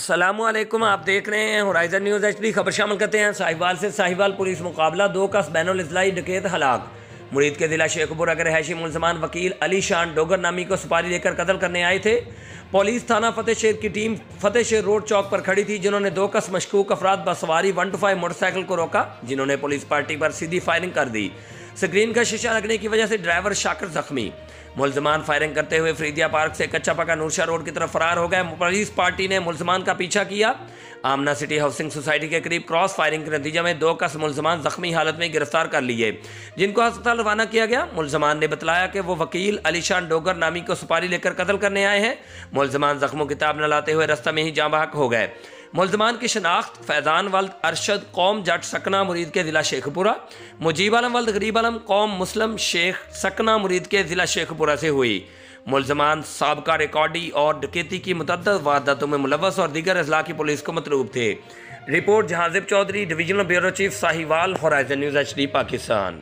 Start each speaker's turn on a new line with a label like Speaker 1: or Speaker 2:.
Speaker 1: अस्सलामुअलैकुम, आप देख रहे हैं होराइजन न्यूज़ एचडी। खबर शामिल करते हैं साहिवाल से। साहिवाल पुलिस मुकाबला 2 कस बैनुल इजलाई डकैत हलाक। मुरीद के जिला शेखपुरा के रहायशी मुलजमान वकील अली शान डोगर नामी को सुपारी लेकर कत्ल करने आए थे। पुलिस थाना फतेह शेर की टीम फतेह शेर रोड चौक पर खड़ी थी, जिन्होंने 2 कस मशकूक अफराद बसवारी 125 मोटरसाइकिल को रोका, जिन्होंने पुलिस पार्टी पर सीधी फायरिंग कर दी। स्क्रीन का शीशा लगने की वजह से ड्राइवर शाकिर जख्मी। मुलजमान फायरिंग करते हुए फरीदिया पार्क से कच्चा पका नूरशाह रोड की तरफ फरार हो गए। पुलिस पार्टी ने मुलजमान का पीछा किया। आमना सिटी हाउसिंग सोसाइटी के करीब क्रॉस फायरिंग के नतीजे में 2 कस मुलजमान जख्मी हालत में गिरफ्तार कर लिए, जिनको अस्पताल रवाना किया गया। मुलजमान ने बताया कि वो वकील अलीशान डोगर नामी को सुपारी लेकर कत्ल करने आए हैं। मुलजमान जख्मों की ताब न लाते हुए रास्ते में ही जाँ बहक हो गए। मुलजमान की शनाख्त फैज़ान वल्द अरशद कौम जट सकना मुरीद के ज़िला शेखपुरा, मुजीब आलम वल्द गरीब आलम कौम मुस्लिम शेख सकना मुरीद के ज़िला शेखपुरा से हुई। मुलजमान साबका रिकॉर्डी और डकैती की मुतअद्दिद वारदातों में मुलव्वस और दीगर अजला की पुलिस को मतलूब थे। Report Jahanzeb Chaudhry, divisional bureau chief, Sahiwal, horizon news HD, Pakistan.